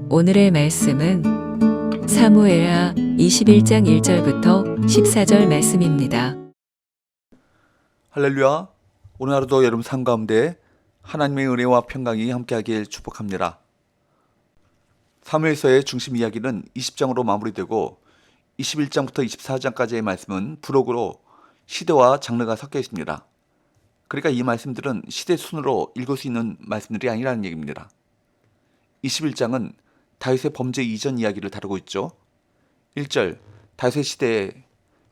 오늘의 말씀은 사무엘하 21장 1절부터 14절 말씀입니다. 할렐루야. 오늘 하루도 여러분 삶 가운데 하나님의 은혜와 평강이 함께하길 축복합니다. 사무엘서의 중심 이야기는 20장으로 마무리되고 21장부터 24장까지의 말씀은 부록으로 시대와 장르가 섞여 있습니다. 그러니까 이 말씀들은 시대 순으로 읽을 수 있는 말씀들이 아니라는 얘기입니다. 21장은 다윗의 범죄 이전 이야기를 다루고 있죠. 1절, 다윗의 시대에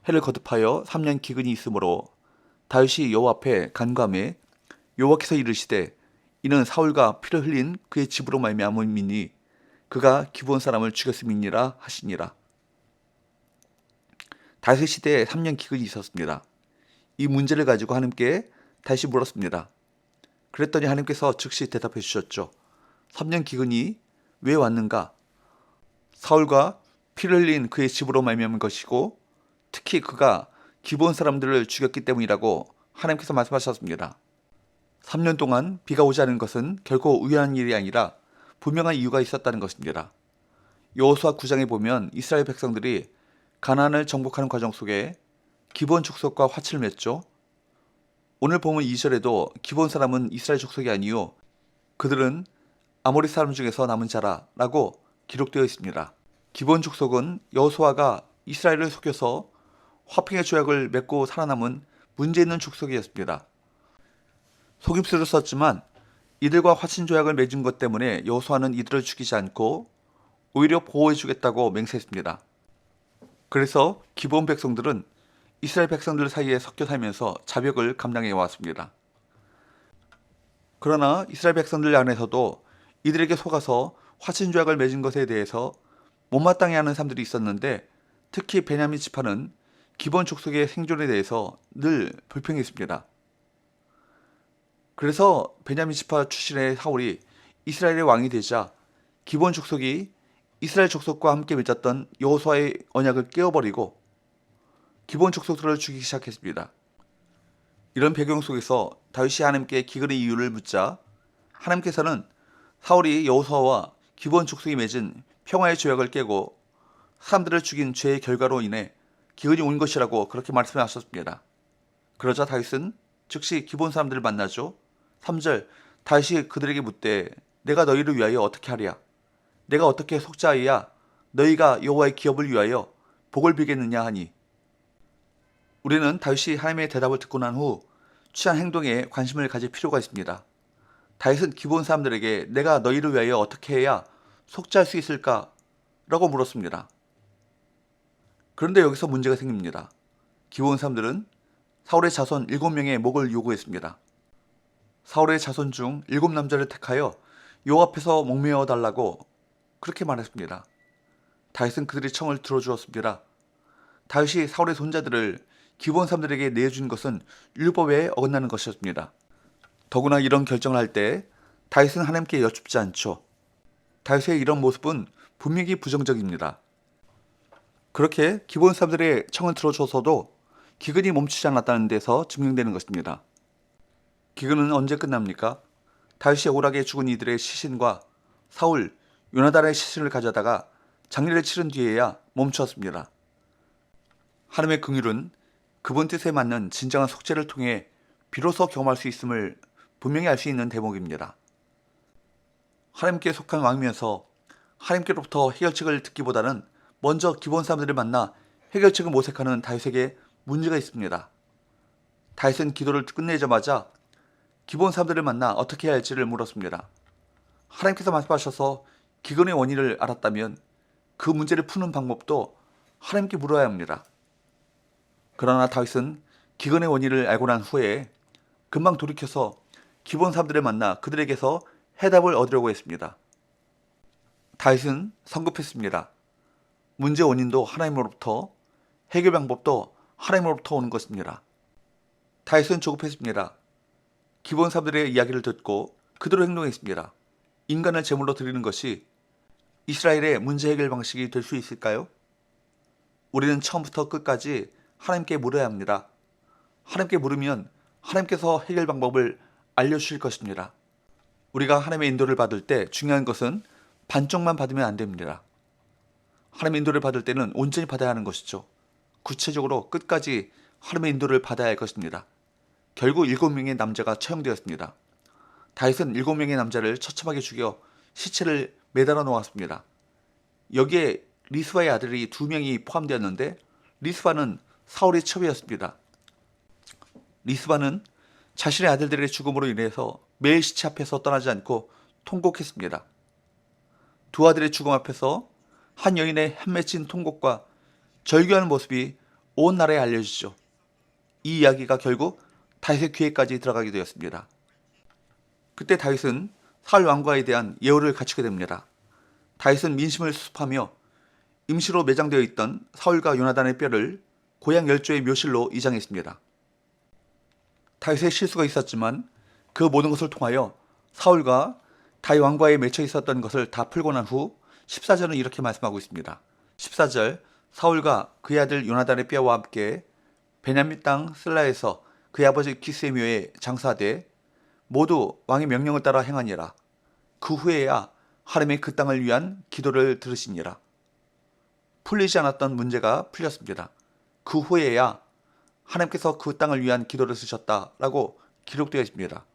해를 거듭하여 3년 기근이 있으므로 다윗이 여호와 앞에 간구하매 여호와께서 이르시되 이는 사울과 피를 흘린 그의 집으로 말미암음이니 그가 기브온 사람을 죽였음이니라 하시니라. 다윗의 시대에 3년 기근이 있었습니다. 이 문제를 가지고 하나님께 다시 물었습니다. 그랬더니 하나님께서 즉시 대답해 주셨죠. 3년 기근이 왜 왔는가? 사울과 피를 흘린 그의 집으로 말미암은 것이고 특히 그가 기브온 사람들을 죽였기 때문이라고 하나님께서 말씀하셨습니다. 3년 동안 비가 오지 않은 것은 결코 우연한 일이 아니라 분명한 이유가 있었다는 것입니다. 여호수아 9장에 보면 이스라엘 백성들이 가나안을 정복하는 과정 속에 기브온 족속과 화치를 맺죠. 오늘 보면 2절에도 기브온 사람은 이스라엘 족속이 아니요 그들은 아모리 사람 중에서 남은 자라 라고 기록되어 있습니다. 기브온 족속은 여호수아가 이스라엘을 속여서 화평의 조약을 맺고 살아남은 문제 있는 족속이었습니다. 속임수를 썼지만 이들과 화친 조약을 맺은 것 때문에 여호수아는 이들을 죽이지 않고 오히려 보호해 주겠다고 맹세했습니다. 그래서 기브온 백성들은 이스라엘 백성들 사이에 섞여 살면서 자벽을 감당해 왔습니다. 그러나 이스라엘 백성들 안에서도 이들에게 속아서 화친 조약을 맺은 것에 대해서 못마땅해하는 사람들이 있었는데 특히 베냐민 지파는 기브온 족속의 생존에 대해서 늘 불평했습니다. 그래서 베냐민 지파 출신의 사울이 이스라엘의 왕이 되자 기브온 족속이 이스라엘 족속과 함께 맺었던 여호수아의 언약을 깨어버리고 기브온 족속들을 죽이기 시작했습니다. 이런 배경 속에서 다윗이 하나님께 기근의 이유를 묻자 하나님께서는 사울이 여호수아와 기브온 족속이 맺은 평화의 조약을 깨고 사람들을 죽인 죄의 결과로 인해 기근이 온 것이라고 그렇게 말씀하셨습니다. 그러자 다윗은 즉시 기브온 사람들을 만나죠. 3절, 다윗이 그들에게 묻되 내가 너희를 위하여 어떻게 하랴? 내가 어떻게 속자하여야 너희가 여호와의 기업을 위하여 복을 빌겠느냐 하니. 우리는 다윗이 하나님의 대답을 듣고 난 후 취한 행동에 관심을 가질 필요가 있습니다. 다윗은 기브온 사람들에게 내가 너희를 위하여 어떻게 해야 속죄할 수 있을까? 라고 물었습니다. 그런데 여기서 문제가 생깁니다. 기브온 사람들은 사울의 자손 7명의 목을 요구했습니다. 사울의 자손 중 7남자를 택하여 여호와 앞에서 목매어 달라고 그렇게 말했습니다. 다윗은 그들의 청을 들어주었습니다. 다윗이 사울의 손자들을 기브온 사람들에게 내준 것은 율법에 어긋나는 것이었습니다. 더구나 이런 결정을 할 때 다윗은 하나님께 여쭙지 않죠. 다윗의 이런 모습은 분명히 부정적입니다. 그렇게 기브온 사람들의 청을 들어줘서도 기근이 멈추지 않았다는 데서 증명되는 것입니다. 기근은 언제 끝납니까? 다윗이 억울하게 죽은 이들의 시신과 사울, 요나단의 시신을 가져다가 장례를 치른 뒤에야 멈추었습니다. 하나님의 긍휼은 그분 뜻에 맞는 진정한 속죄를 통해 비로소 경험할 수 있음을 분명히 알 수 있는 대목입니다. 하나님께 속한 왕이면서 하나님께로부터 해결책을 듣기보다는 먼저 기브온 사람들을 만나 해결책을 모색하는 다윗에게 문제가 있습니다. 다윗은 기도를 끝내자마자 기브온 사람들을 만나 어떻게 해야 할지를 물었습니다. 하나님께서 말씀하셔서 기근의 원인을 알았다면 그 문제를 푸는 방법도 하나님께 물어야 합니다. 그러나 다윗은 기근의 원인을 알고 난 후에 금방 돌이켜서 기브온 사람들을 만나 그들에게서 해답을 얻으려고 했습니다. 다윗은 성급했습니다. 문제 원인도 하나님으로부터, 해결 방법도 하나님으로부터 오는 것입니다. 다윗은 조급했습니다. 기브온 사람들의 이야기를 듣고 그대로 행동했습니다. 인간을 제물로 드리는 것이 이스라엘의 문제 해결 방식이 될 수 있을까요? 우리는 처음부터 끝까지 하나님께 물어야 합니다. 하나님께 물으면 하나님께서 해결 방법을 알려주실 것입니다. 우리가 하나님의 인도를 받을 때 중요한 것은 반쪽만 받으면 안 됩니다. 하나님의 인도를 받을 때는 온전히 받아야 하는 것이죠. 구체적으로 끝까지 하나님의 인도를 받아야 할 것입니다. 결국 7명의 남자가 처형되었습니다. 다윗은 7명의 남자를 처참하게 죽여 시체를 매달아 놓았습니다. 여기에 리스바의 아들이 2명이 포함되었는데 리스바는 사울의 첩이었습니다. 리스바는 자신의 아들들의 죽음으로 인해서 매일 시체 앞에서 떠나지 않고 통곡했습니다. 두 아들의 죽음 앞에서 한 여인의 햇맺힌 통곡과 절규하는 모습이 온 나라에 알려지죠. 이 이야기가 결국 다윗의 귀에까지 들어가게 되었습니다. 그때 다윗은 사울 왕과에 대한 예우를 갖추게 됩니다. 다윗은 민심을 수습하며 임시로 매장되어 있던 사울과 요나단의 뼈를 고향 열조의 묘실로 이장했습니다. 다윗의 실수가 있었지만 그 모든 것을 통하여 사울과 다윗 왕과에 맺혀 있었던 것을 다 풀고 난 후 14절은 이렇게 말씀하고 있습니다. 14절 사울과 그의 아들 요나단의 뼈와 함께 베냐민 땅 슬라에서 그의 아버지 기스의 묘에 장사되 모두 왕의 명령을 따라 행하니라. 그 후에야 하나님의 그 땅을 위한 기도를 들으시니라. 풀리지 않았던 문제가 풀렸습니다. 그 후에야 하나님께서 그 땅을 위한 기도를 쓰셨다라고 기록되어 있습니다.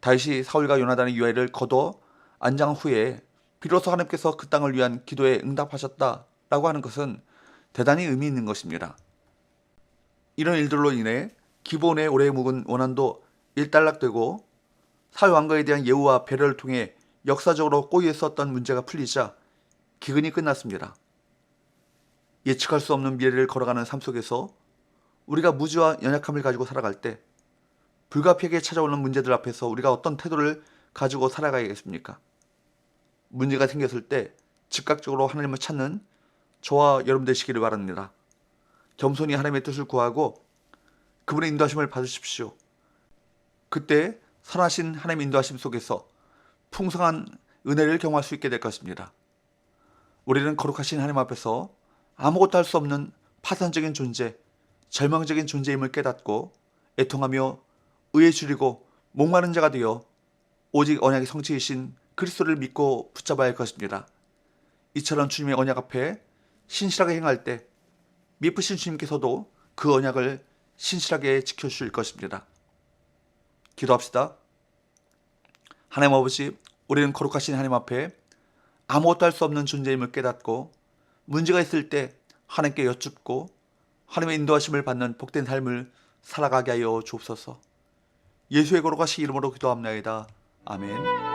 다윗이 사울과 요나단의 유해를 거둬 안장한 후에 비로소 하나님께서 그 땅을 위한 기도에 응답하셨다라고 하는 것은 대단히 의미 있는 것입니다. 이런 일들로 인해 기브온의 오래 묵은 원한도 일단락되고 사울 왕가에 대한 예우와 배려를 통해 역사적으로 꼬여 있었던 문제가 풀리자 기근이 끝났습니다. 예측할 수 없는 미래를 걸어가는 삶 속에서 우리가 무지와 연약함을 가지고 살아갈 때 불가피하게 찾아오는 문제들 앞에서 우리가 어떤 태도를 가지고 살아가야겠습니까? 문제가 생겼을 때 즉각적으로 하나님을 찾는 저와 여러분 되시기를 바랍니다. 겸손히 하나님의 뜻을 구하고 그분의 인도하심을 받으십시오. 그때 선하신 하나님의 인도하심 속에서 풍성한 은혜를 경험할 수 있게 될 것입니다. 우리는 거룩하신 하나님 앞에서 아무것도 할 수 없는 파산적인 존재, 절망적인 존재임을 깨닫고 애통하며 의에 줄이고 목마른 자가 되어 오직 언약의 성취이신 그리스도를 믿고 붙잡아야 할 것입니다. 이처럼 주님의 언약 앞에 신실하게 행할 때 미쁘신 주님께서도 그 언약을 신실하게 지켜주실 것입니다. 기도합시다. 하나님 아버지, 우리는 거룩하신 하나님 앞에 아무것도 할 수 없는 존재임을 깨닫고 문제가 있을 때 하나님께 여쭙고 하나님의 인도하심을 받는 복된 삶을 살아가게 하여 주옵소서. 예수의 거룩하신 이름으로 기도합나이다. 아멘.